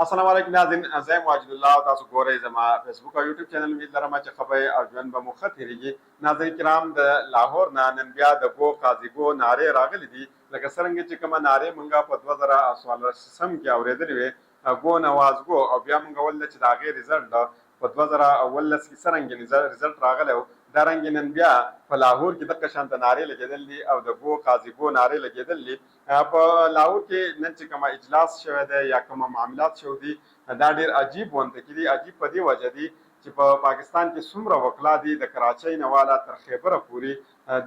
السلام علیکم ناظرین، زه واجد الله او تاسو ګورئ زما فیسبوک او یوټیوب چینل. امید لرم چې خبرې او ژوند به مو ښه تېرېږي. ناظرین کرام، د لاهور نه نن بیا د ګو قاضي ګو نارې راغلي دي، لکه څرنګه چې کومه نارې مونږ په 2014 کې اورېدلې وې، ګو نواز ګو، او بیا مونږ ولله چې د هغې رزلټ په 2019 کې څرنګه رزلټ راغلی و، دارنګې نن بیا په لاهور کې دغه شانته نارې لګېدل دي او د ګو قاضي ګو نارې لګېدل دي. په لاهور کې نن چې کومه اجلاس شوی دی یا کومه معاملات شوي دي، دا ډېر عجیب منطقي دي. عجیب په دې وجه دي چې په پاکستان کې څومره وکلا دي، د کراچۍ نه والا تر خیبره پورې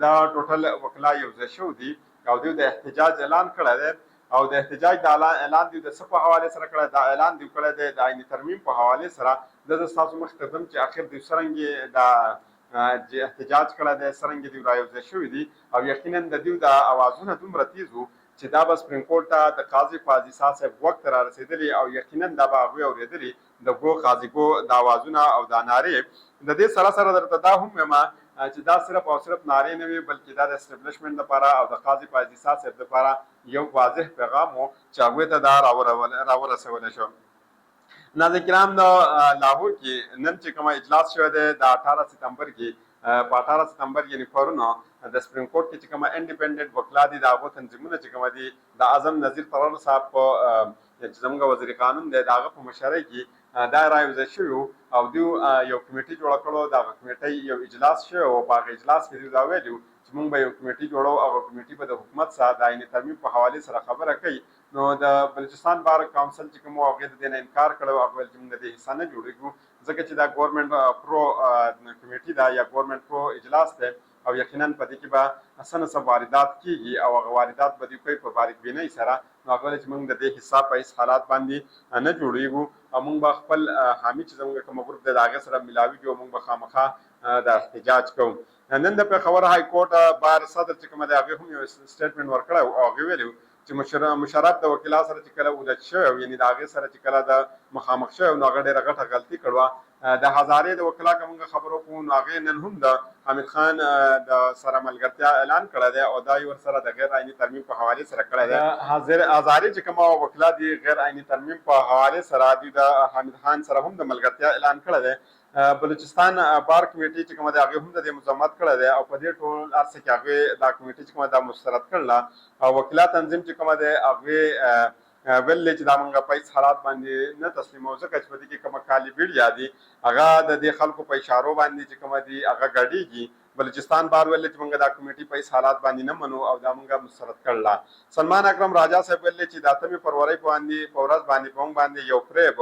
دا ټوټل وکلا یو ځای شوي دي او دوی د احتجاج اعلان کړی دی. او د احتجاج د اعلان دی د څه په حواله سره کړی؟ دا اعلان دی کړی دی د عین ترمیم په حواله سره. د ستاسو مخ ته ځم چې اخر دوی څرنګه دا احتجاج کړی دی، څرنګه دوی رايوځای شوي دي، او یقینا د دوی د اوازونه دومره تیز وو چې دا به سپریم کورټ ته د قاضي فاضل صاحب وخت را رسېدلی او یقینا دا به هغوی اورېدلي د ګو قاضي ګو د اوازونه او دا نارې. د دې سره سره درته دا هم وایم چې دا صرف او صرف نارې نه وي، بلکې دا د اسټبلیشمنټ لپاره او د قاضي فاضل صاحب لپاره یو واضح پیغام و چې هغوی ته دا راورسولی شو. ناظرین کرام، د لاهور کې نن چې کومه اجلاس شوی دی د 18 ستمبر کې، په 18 ستمبر یعنې پرون د سپریم کورټ کې چې کومه انډیپینډنټ وکلا دي د هغو تنظیمونه چې کومه دي د اعظم نظیر طرر صاحب په چې زموږ وزیر قانون دی د هغه په مشرۍ کې دا رايوځای شوي وو او دوی یو کمیټي جوړه کړو. د هغه کمیټۍ یو اجلاس شوی و، په هغه اجلاس کې دوی دا ویلي وو چې موږ به یو کمیټي جوړو او کمیټي به د حکومت سره د عین ترمیم په حوالې سره خبره کوي. نو د بلوچستان بار کونسل چې کوم هغې د دې نه انکار کړی و، هغه ویل چې موږ د دې حصه نه جوړېږو ځکه چې دا ګورنمنټ پرو کمیټي ده یا ګورنمنټ پرو اجلاس دی او یقینا په دې کې به څه نه څه واردات کېږي او هغه واردات به دوی کوي په باریکبینۍ سره. نو هغه ویل چې موږ د دې حصه په هېڅ حالات باندې نه جوړېږو او موږ به خپل حامي چې زموږ کوم ګروپ دی د هغې سره ملاویږو او موږ به خامخا د احتجاج کوو. نن د پېښور های کورټ بار صدر چې کومه دی هغې هم یو سټیټمنټ ورکړی او هغې ویلي چې مشرف د وکیلا سره چې کله ولج شوی و، یعنې د هغې سره چې کله د مخامخ شوی نو هغه ډېره غټه غلطي کړې وه. د هزارې د وکلا که موږ خبرو کوو نو هغې نن هم د حامد خان د سره ملګرتیا اعلان کړی دی او دا یې ورسره د غیر عیني ترمیم په حوالې سره کړی دی. هزارې چې کومه وکلا دي غیر عیني ترمیم په حوالې سره دوی د حامد خان سره هم د ملګرتیا اعلان کړی دی. بلوچستان بار کمیټې چې کومه د هغې هم د دې مذمت کړی دی او په دې ټول هر څه کې هغې دا کمیټې چې کومه دا مسترد کړله او وکیلا تنظیم چې کومه دی هغې ویلې چې دا موږ په هېڅ حالات باندې نه تسلیموو ځکه چې په دې کې کومه کالي بیړیا دي هغه د دې خلکو په اشارو باندې چې کومه دي هغه ګډېږي. بلوچستان بار ویلې چې موږ دا کمیټي په هېڅ حالات باندې نه منو او دا موږ مسترد کړله. سلمان اکرم راجا صاحب ویلې چې د 8 فروری په ورځ باندې په موږ باندې یو فریب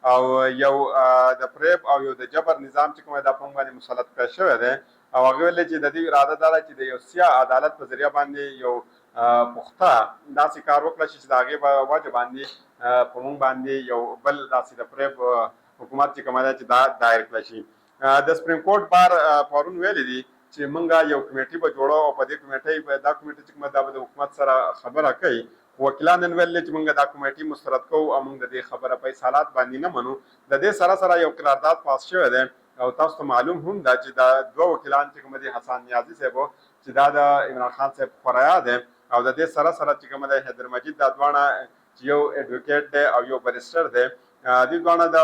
او یو د فریب او یو د جبر نظام چې کومه دا په موږ باندې مسلط کړی شوی دی او هغې ویلې چې د دې اراده دا ده چې د یو سیاه عدالت په ذریعه باندې یو پخته داسې کار وکړه چې د هغې په وجه باندې په موږ باندې یو بل داسې د فریب حکومت چې کومه ده چې دا دایر کړی شي. د سپریم کورټ بار پرون ویلي دي چې موږ یو کمیټي به جوړو او په دې کمیټۍ دا کمیټي چې کومه دا به د حکومت سره خبره کوي. وکیلان نن ویل چې موږ دا کمیټي مسترد کوو او موږ د دې خبره په هېڅ حالات باندې نه منو. د دې سره سره یو قرارداد پاس شوی دی او تاسو ته معلوم هم ده چې دا دوه وکیلان چې کومه دي حسن نیازي صاحب چې دا د عمران خان صاحب خوریا دی او د دې سره سره چې کومه دی حیدر مجید دا دواړه چې یو ایډوکیټ دی او یو بریسټر دی، دوی دواړه د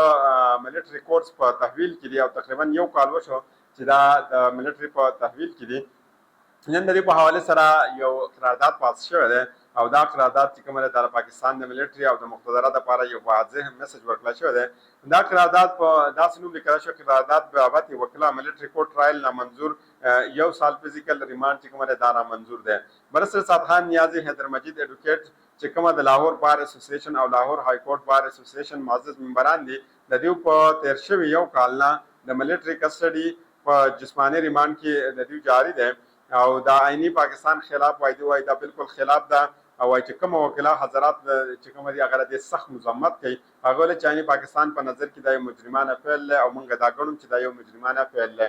ملیټري کورټس په تحویل کې دي او تقریبا یو کال وشو چې دا د ملیټري په تحویل کې دي. نن د دې په حواله سره یو قرارداد پاس شوی دی او دا قرارداد چې کومه ده د پاکستان د ملیټري او د مقتدره دپاره یو واضح میسج ورکړل شوی دی. دا قرارداد په داسې نوم لیکلی شوی قرارداد بابت وکلا ملیټري کورټ ټرایل نامنظور، 1 سال فزیکل ریمانډ چې کومه ده دا نامنظور دی. برسر صادقان نیازي حیدر مجید ایډوکیټ چې کومه د لاهور بار اسوسییشن او لاهور های کورټ بار اسوسییشن معزز ممبران دي، د دوی په تیر شوي یو کال نه د ملیټري کسټډي په جسماني ریمانډ کې د دوی جاري دی او دا عیني پاکستان خلاف وایي دا بالکل خلاف ده او وایي چې کومه وکیلا حضرات چې کومه دي هغه د سخت مذمت کوي. هغه ویلي چې عیني پاکستان په نظر کې دا یو مجرمانه فعل دی او موږ دا ګڼو چې دا یو مجرمانه فعل دی.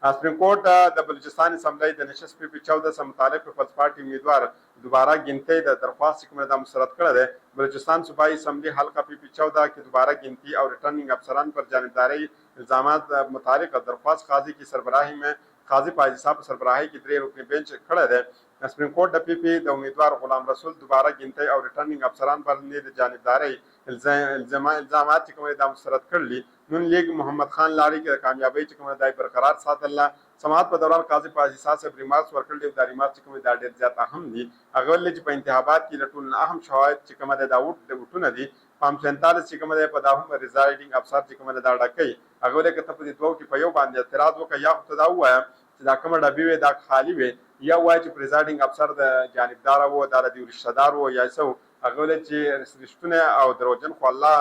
سپریم کورټ د بلوچستان اسمبلی د نشست په 14 سره متعلق پیپلز پارټي امیدوار دوباره गिनती د درخواست کومه د مسترد کړی دی. بلوچستان صوبائی اسمبلی حلقہ پی 14 کې دوباره गिनती اور ریٹرننگ افسران پر جانبداری الزامات متعلق درخواست قاضی کی سربراہی میں قاضی فاضل صاحب سربراہی کی 3 رکنی بینچ کھڑے ہے سپریم کورټ د پی پی د امیدوار غلام رسول دوباره ګنتی او ریټرنینګ افسران باندې د جانبدارۍ الزامات چې کوم د مسترد کړل نن لیگ محمد خان لاری کې د کامیابی چې کوم د برقرار ساتل سماعت په دوران قاضي په احساس ریمارکس ورکړل د ریمارکس چې کوم د ډیر زیات اهم دي هغه ولې چې په انتخابات کې لټول اهم شواهد چې کوم د داوود د وټونه دي پام 47 چې کوم د په داهم ریزایډینګ افسر چې کوم د ډاکې هغه ولې کته په دې دوه کې په یو باندې اعتراض وکړ یا خو دا وایم چې دا کوم ډبې وي دا خالی وي یا وایي چې پریزایډینګ افسر د جانبدار وو دا د رشتہ دار وو یا څو هغه ولې چې رښتونه او دروژن خو الله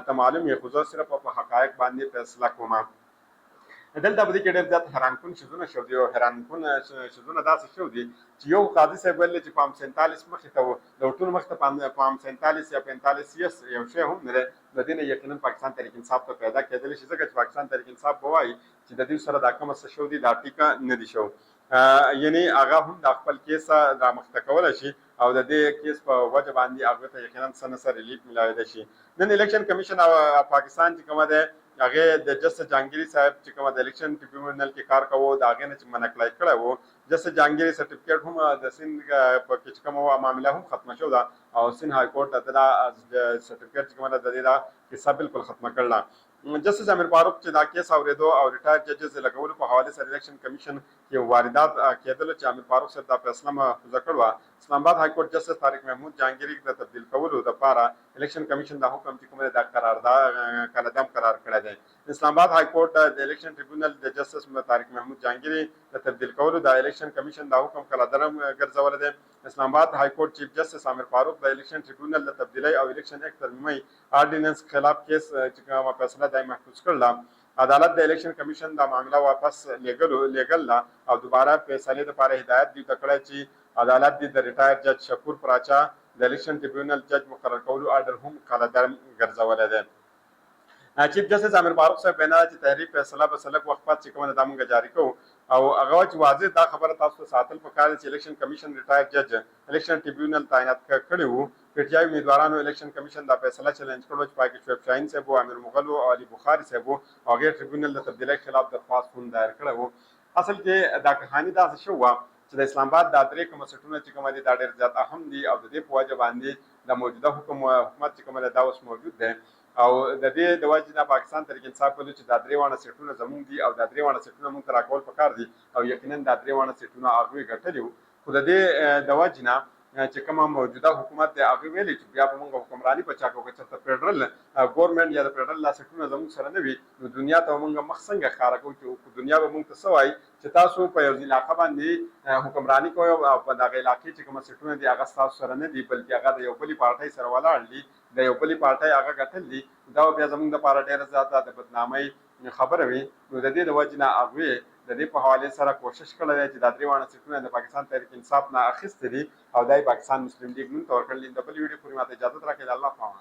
ته معلوم یې خو صرف په حقایق باندې فیصله کوم دلته په دې کې ډېر زیات حیران کن شیزونه شو دي او حیران کن شیزونه داسې شو دي چې یو قاضي صاحب ویل چې پام 47 مخې ته و د ټول مخ ته پام 47 یا 45 یو شی هم نه د دې نه یقینا پاکستان تحریک انصاف ته پیدا کېدل شي ځکه چې پاکستان تحریک انصاف بوای چې د دې سره دا کوم څه شو دي دا ټیکا نه دي شو یعنی هغه هم د خپل کیس را مخته کول شي او د دې کیس په وجه باندې هغه ته یقینا سنسر ریلیف ملایده شي نن الیکشن کمیشن او پاکستان چې کومه ده هغه د جسټ جهانگیری صاحب چې کومه د الیکشن ټریبیونل کې کار کوو دا هغه نه چې منکلای کړه وو جسټ جهانگیری سرټیفیکټ هم د سند په کې کومه معاملې هم ختمه شو دا او سند های کورټ ته دا سرټیفیکټ چې کومه د دې دا کیسه بالکل ختمه کړل جسټس امیر فاروق چې دا کیس اوریدو او ریټایر ججز لګولو په حواله سره الیکشن کمیشن کې واردات کېدل چې امیر فاروق سره دا فیصله محفوظه کړو اسلام آباد های کورټ جسټس طارق محمود جهانگیری د تبدیل کولو لپاره الیکشن کمیشن دا حکم چې کومه دا قرارداد کلدم قرار کړی دی اسلام آباد های کورټ د الیکشن ټریبیونل د جسټس طارق محمود جهانگیری د تبدیل کولو د الیکشن کمیشن دا حکم کلدم ګرځول دی اسلام آباد های کورټ چیف جسټس امیر فاروق د الیکشن ټریبیونل د تبدیلی او الیکشن ایکټ ترمیمي آرډیننس خلاف کیس چې کومه فیصله دای محفوظ کړل عدالت د الیکشن کمیشن دا معاملہ واپس لیګل او دوباره فیصله لپاره هدایت دی تکړه چې عدالت د ریټایر جج شکور پراچا د الیکشن ټریبیونل جج مقرر کولو آرډر هم قلدرم ګرځولای دی چیف جسټس امیر فاروق صاحب وینا چې تحریک فیصله به سلک وخت پات چې کومه د موږ جاری کوو او هغه چې واضح دا خبره تاسو ساتل په کار چې الیکشن کمیشن ریټایر جج الیکشن ټریبیونل تعینات کړی وو پټیای امیدوارانو الیکشن کمیشن دا فیصله چیلنج کړو چې پاکستان شعیب شاهین صاحب او امیر مغل او علي بخاری صاحب او هغه ټریبیونل د تبدیلی خلاف درخواست هم دایر کړو اصل کې دا کہانی دا شو چې د اسلام آباد د درې کوم سټونه چې کوم دي دا ډېر زیات اهم دي او د دې په وجه باندې د موجوده حکومت چې کوم دا اوس موجود دی او د دې د وجه نه پاکستان تحریک انصاف کولو چې د درې وانه سټونه زموږ دي او د درې وانه سټونه موږ راکول پکار دي او یقینا د درې وانه سټونه هغه ګټلو خو د دې د وجه نه چې کومه موجوده حکومت دی هغه ویلي چې بیا به موږ حکمرانی په چا کوو چې فدرال ګورنمنت یا د فدرال لاسټونه زموږ سره نه وي نو دنیا ته موږ مخ څنګه ښکاره کوو چې دنیا به موږ ته سوای چې تاسو په یو علاقه باندې حکمرانی کوئ او په دغه علاقې چې کوم سټونه دي هغه تاسو سره نه دي بلکې هغه د یو بلی پارټۍ سره ولاړ دي د یو بلی پارټۍ هغه ګټل دي دا بیا زموږ لپاره ډېره زیاته د بدنامۍ خبره وي نو د دې د وجه نه هغوی د دې په حواله سره کوشش کړی دی چې دا درې وانه سټونه د پاکستان تحریک انصاف نه اخیستي دي او دای پاکستان مسلم لیگ نوم ته ورکړل د بل ویډیو پورې ماته اجازه راکړئ الله پامان